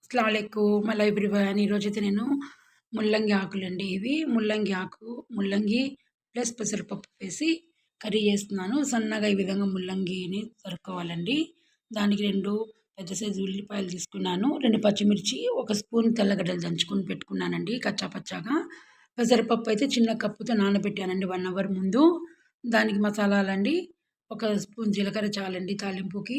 అస్సలాముఅలైకుం మళ్ళీ ఎవ్రీవన్. ఈరోజైతే నేను ముల్లంగి ఆకులండి ఇవి. ముల్లంగి ఆకు, ముల్లంగి ప్లస్ పెసరపప్పు వేసి కర్రీ చేస్తున్నాను. సన్నగా ఈ విధంగా ముల్లంగిని తరుక్కోవాలండి. దానికి 2 పెద్ద సైజు ఉల్లిపాయలు తీసుకున్నాను. 2 పచ్చిమిర్చి, 1 స్పూన్ తెల్లగడ్డలు దంచుకొని పెట్టుకున్నానండి కచ్చా పచ్చాగా. పెసరపప్పు అయితే చిన్న కప్పుతో నానబెట్టానండి 1 అవర్ ముందు. దానికి మసాలాలండి 1 స్పూన్ జీలకర్ర చాలండి తాలింపుకి.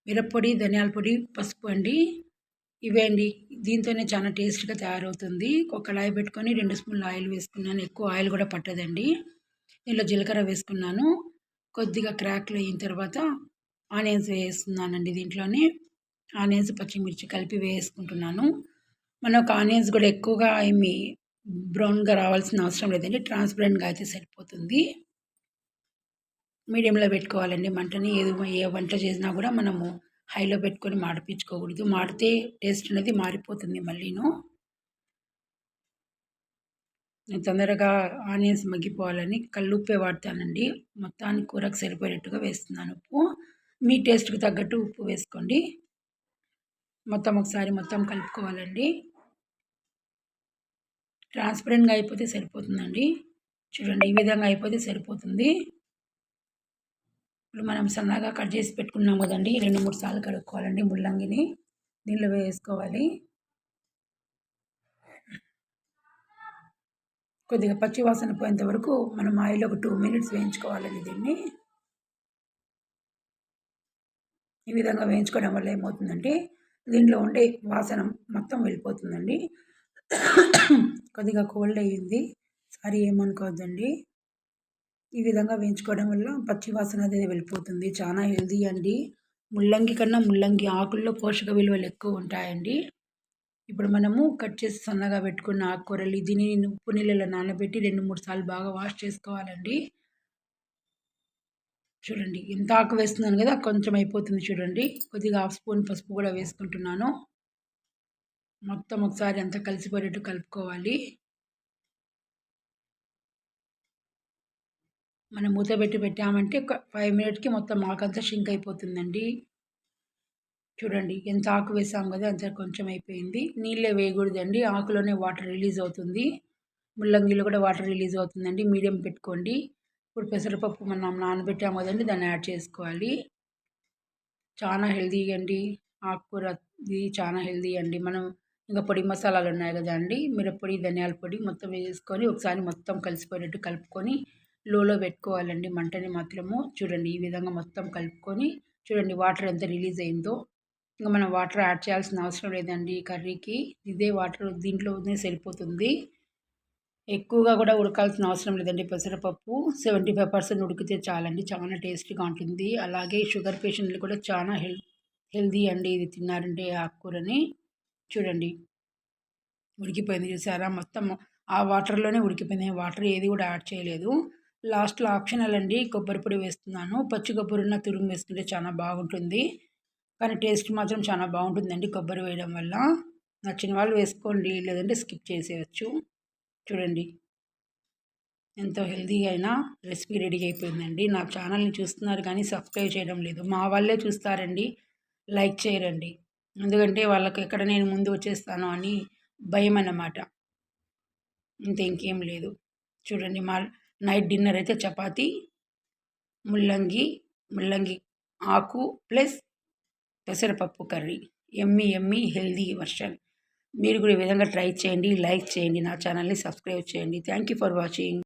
మిరప్పొడి, ధనియాల పొడి, పసుపు అండి. ఇవే అండి. దీంతోనే చాలా టేస్ట్‌గా తయారవుతుంది. ఒక కళాయి పెట్టుకొని 2 స్పూన్ల ఆయిల్ వేసుకున్నాను. ఎక్కువ ఆయిల్ కూడా పట్టదండి. దీంట్లో జీలకర్ర వేసుకున్నాను. కొద్దిగా క్రాక్లు అయిన తర్వాత ఆనియన్స్ వేస్తున్నానండి దీంట్లోనే. ఆనియన్స్, పచ్చిమిర్చి కలిపి వేసుకుంటున్నాను. మనకు ఆనియన్స్ కూడా ఎక్కువగా బ్రౌన్‌గా రావాల్సిన అవసరం లేదండి. ట్రాన్స్‌పరెంట్‌గా అయితే సరిపోతుంది. మీడియంలో పెట్టుకోవాలండి మంటని. ఏ వంట చేసినా కూడా మనము హైలో పెట్టుకొని మాడిపించుకోకూడదు. మాడితే టేస్ట్ అనేది మారిపోతుంది మళ్ళీను. నేను తొందరగా ఆనియన్స్ మగ్గిపోవాలని కల్లుప్పే వాడతానండి. మొత్తానికి కూరకు సరిపోయేటట్టుగా వేస్తున్నాను ఉప్పు. మీ టేస్ట్‌కి తగ్గట్టు ఉప్పు వేసుకోండి. ఒకసారి కలుపుకోవాలండి. ట్రాన్స్‌పరెంట్‌గా అయిపోతే సరిపోతుందండి. చూడండి, ఈ విధంగా అయిపోతే సరిపోతుంది. ఇప్పుడు మనం సన్నగా కట్ చేసి పెట్టుకున్నాం కదండి. 2, 3 సార్లు కడుక్కోవాలండి ముల్లంగిని. దీనిలో వేసుకోవాలి. కొద్దిగా పచ్చి వాసన పోయేంత వరకు మనం ఆయిల్ ఒక 2 మినిట్స్ వేయించుకోవాలండి దీన్ని. ఈ విధంగా వేయించుకోవడం వల్ల ఏమవుతుందంటే దీంట్లో ఉండే వాసన మొత్తం వెళ్ళిపోతుందండి. కొద్దిగా కోల్డ్ అయ్యింది, సారీ ఏమనుకోవద్దండి. ఈ విధంగా వేయించుకోవడం వల్ల పచ్చి వాసన అనేది వెళ్ళిపోతుంది. చాలా హెల్తీ అండి. ముల్లంగి కన్నా ముల్లంగి ఆకుల్లో పోషక విలువలు ఎక్కువ ఉంటాయండి. ఇప్పుడు మనము కట్ చేసి సన్నగా పెట్టుకున్న ఆకుకూరలు దీన్ని ఉప్పు నీళ్ళలో నానబెట్టి 2, 3 సార్లు బాగా వాష్ చేసుకోవాలండి. చూడండి, ఎంత ఆకు వేస్తున్నాను కదా, కొంచెం అయిపోతుంది చూడండి. కొద్దిగా 1/2 స్పూన్ పసుపు కూడా వేసుకుంటున్నాను. ఒకసారి అంతా కలిసిపోయేటట్టు కలుపుకోవాలి. మనం మూత పెట్టి పెట్టామంటే 5 మినిట్స్‌కి మొత్తం ఆకంతా షింక్ అయిపోతుందండి. చూడండి, ఎంత ఆకు వేసాం కదా, అంత కొంచెం అయిపోయింది. నీళ్ళే వేయకూడదండి, ఆకులోనే వాటర్ రిలీజ్ అవుతుంది. ముల్లంగిలో కూడా వాటర్ రిలీజ్ అవుతుందండి. మీడియం పెట్టుకోండి. ఇప్పుడు పెసరపప్పు మనం నానబెట్టాము కదండి, దాన్ని యాడ్ చేసుకోవాలి. చాలా హెల్తీ అండి ఆకుకూర. ఇది చాలా హెల్తీ అండి. మనం ఇంకా పొడి మసాలాలు ఉన్నాయి కదండి, మిరప్పొడి, ధనియాల పొడి మొత్తం వేసుకొని ఒకసారి మొత్తం కలిసిపోయేటట్టు కలుపుకొని లోలో పెట్టుకోవాలండి మంటని మాత్రము. చూడండి, ఈ విధంగా మొత్తం కలుపుకొని చూడండి వాటర్ ఎంత రిలీజ్ అయిందో. ఇంకా మనం వాటర్ యాడ్ చేయాల్సిన అవసరం లేదండి ఈ కర్రీకి. ఇదే వాటర్ దీంట్లోనే సరిపోతుంది. ఎక్కువగా కూడా ఉడకాల్సిన అవసరం లేదండి. పెసరపప్పు 75% ఉడికితే చాలండి. చాలా టేస్టీగా ఉంటుంది. అలాగే షుగర్ పేషెంట్లు కూడా చాలా హెల్తీ అండి ఇది తిన్నారంటే ఆకుకూరని. చూడండి, ఉడికిపోయింది చూసారా, మొత్తం ఆ వాటర్లోనే ఉడికిపోయింది. వాటర్ ఏది కూడా యాడ్ చేయలేదు. లాస్ట్లో ఆప్షనల్ అండి, కొబ్బరి పొడి వేస్తున్నాను. పచ్చి కొబ్బరి ఉన్న తురుము వేసుకుంటే చాలా బాగుంటుంది. కానీ టేస్ట్ మాత్రం చాలా బాగుంటుందండి కొబ్బరి వేయడం వల్ల. నచ్చిన వాళ్ళు వేసుకోండి, లేదంటే స్కిప్ చేసేయచ్చు. చూడండి, ఎంతో హెల్తీగా అయినా రెసిపీ రెడీ అయిపోయిందండి. నా ఛానల్ని చూస్తున్నారు కానీ సబ్స్క్రైబ్ చేయడం లేదు. మా వాళ్ళే చూస్తారండి, లైక్ చేయరండి. ఎందుకంటే వాళ్ళకి ఎక్కడ నేను ముందు వచ్చేస్తాను అని భయం అన్నమాట. ఇంకేం లేదు. చూడండి, మా నైట్ డిన్నర్ అయితే చపాతీ, ముల్లంగి ఆకు ప్లస్ పెసరపప్పు కర్రీ. యమ్మీ హెల్తీ వర్షన్. మీరు కూడా ఈ విధంగా ట్రై చేయండి, లైక్ చేయండి, నా ఛానల్ని సబ్స్క్రైబ్ చేయండి. Thank you for watching.